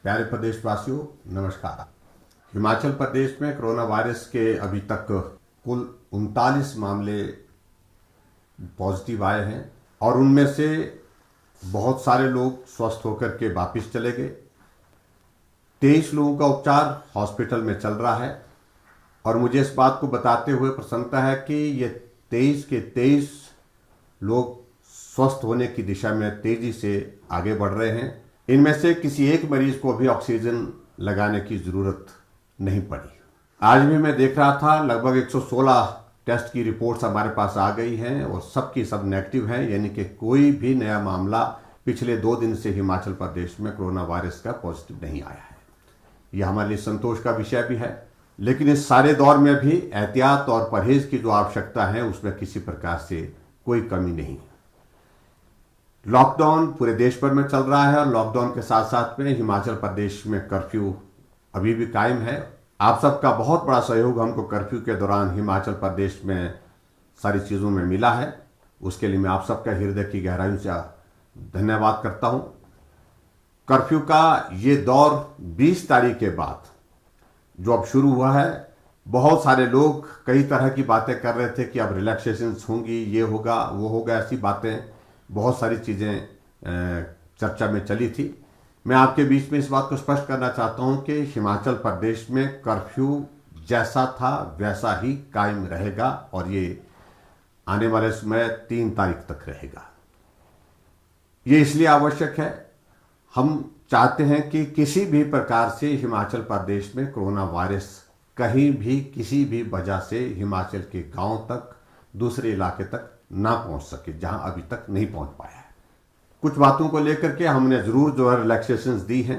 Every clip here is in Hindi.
प्यारे प्रदेशवासियों, नमस्कार। हिमाचल प्रदेश में कोरोना वायरस के अभी तक कुल 39 मामले पॉजिटिव आए हैं और उनमें से बहुत सारे लोग स्वस्थ होकर के वापस चले गए। 23 लोगों का उपचार हॉस्पिटल में चल रहा है और मुझे इस बात को बताते हुए प्रसन्नता है कि ये 23 के 23 लोग स्वस्थ होने की दिशा में तेजी से आगे बढ़ रहे हैं। इनमें से किसी एक मरीज को भी ऑक्सीजन लगाने की जरूरत नहीं पड़ी। आज भी मैं देख रहा था लगभग 116 टेस्ट की रिपोर्ट्स हमारे पास आ गई हैं और सबकी सब नेगेटिव हैं, यानी कि कोई भी नया मामला पिछले 2 दिन से हिमाचल प्रदेश में कोरोना वायरस का पॉजिटिव नहीं आया है। यह हमारे लिए संतोष का विषय भी है, लेकिन इस सारे दौर में भी एहतियात और परहेज की जो आवश्यकता है उसमें किसी प्रकार से कोई कमी नहीं है। लॉकडाउन पूरे देश भर में चल रहा है और लॉकडाउन के साथ साथ में हिमाचल प्रदेश में कर्फ्यू अभी भी कायम है। आप सबका बहुत बड़ा सहयोग हमको कर्फ्यू के दौरान हिमाचल प्रदेश में सारी चीज़ों में मिला है। उसके लिए मैं आप सबका हृदय की गहराइयों से धन्यवाद करता हूं। कर्फ्यू का ये दौर 20 तारीख के बाद जो अब शुरू हुआ है, बहुत सारे लोग कई तरह की बातें कर रहे थे कि अब रिलैक्सेशंस होंगी, ये होगा वो होगा, ऐसी बातें बहुत सारी चीज़ें चर्चा में चली थी। मैं आपके बीच में इस बात को स्पष्ट करना चाहता हूं कि हिमाचल प्रदेश में कर्फ्यू जैसा था वैसा ही कायम रहेगा और ये आने वाले समय 3 तारीख तक रहेगा। ये इसलिए आवश्यक है, हम चाहते हैं कि किसी भी प्रकार से हिमाचल प्रदेश में कोरोना वायरस कहीं भी किसी भी वजह से हिमाचल के गांव तक, दूसरे इलाके तक ना पहुंच सके जहां अभी तक नहीं पहुंच पाया है। कुछ बातों को लेकर के हमने जरूर जो है रिलैक्सेशंस दी हैं।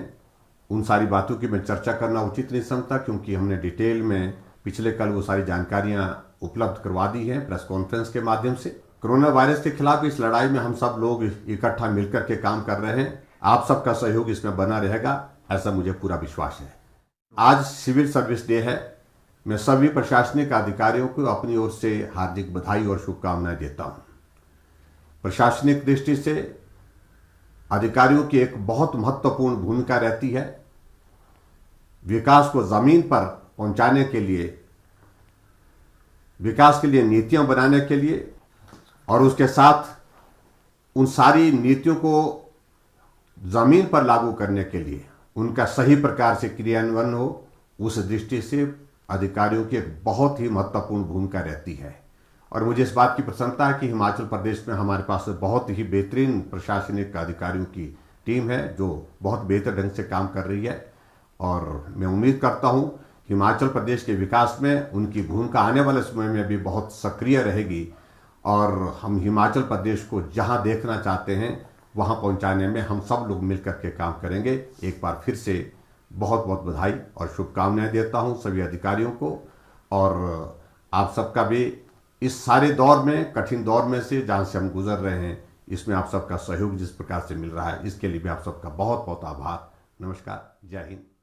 उन सारी बातों की मैं चर्चा करना उचित नहीं समझता, क्योंकि हमने डिटेल में पिछले कल वो सारी जानकारियां उपलब्ध करवा दी हैं प्रेस कॉन्फ्रेंस के माध्यम से। कोरोना वायरस के खिलाफ इस लड़ाई में हम सब लोग इकट्ठा मिलकर के काम कर रहे हैं। आप सबका सहयोग इसमें बना रहेगा, ऐसा मुझे पूरा विश्वास है। आज सिविल सर्विस डे है। मैं सभी प्रशासनिक अधिकारियों को अपनी ओर से हार्दिक बधाई और शुभकामनाएं देता हूं। प्रशासनिक दृष्टि से अधिकारियों की एक बहुत महत्वपूर्ण भूमिका रहती है। विकास को जमीन पर पहुंचाने के लिए, विकास के लिए नीतियां बनाने के लिए और उसके साथ उन सारी नीतियों को जमीन पर लागू करने के लिए उनका सही प्रकार से क्रियान्वयन हो, उस दृष्टि से अधिकारियों की एक बहुत ही महत्वपूर्ण भूमिका रहती है। और मुझे इस बात की प्रसन्नता है कि हिमाचल प्रदेश में हमारे पास बहुत ही बेहतरीन प्रशासनिक अधिकारियों की टीम है जो बहुत बेहतर ढंग से काम कर रही है और मैं उम्मीद करता हूं हिमाचल प्रदेश के विकास में उनकी भूमिका आने वाले समय में भी बहुत सक्रिय रहेगी और हम हिमाचल प्रदेश को जहां देखना चाहते हैं वहां पहुंचाने में हम सब लोग मिलकर के काम करेंगे। एक बार फिर से बहुत बहुत बधाई और शुभकामनाएं देता हूं सभी अधिकारियों को और आप सबका भी इस सारे दौर में, कठिन दौर में से जहां से हम गुजर रहे हैं, इसमें आप सबका सहयोग जिस प्रकार से मिल रहा है, इसके लिए भी आप सबका बहुत बहुत आभार। नमस्कार, जय हिंद।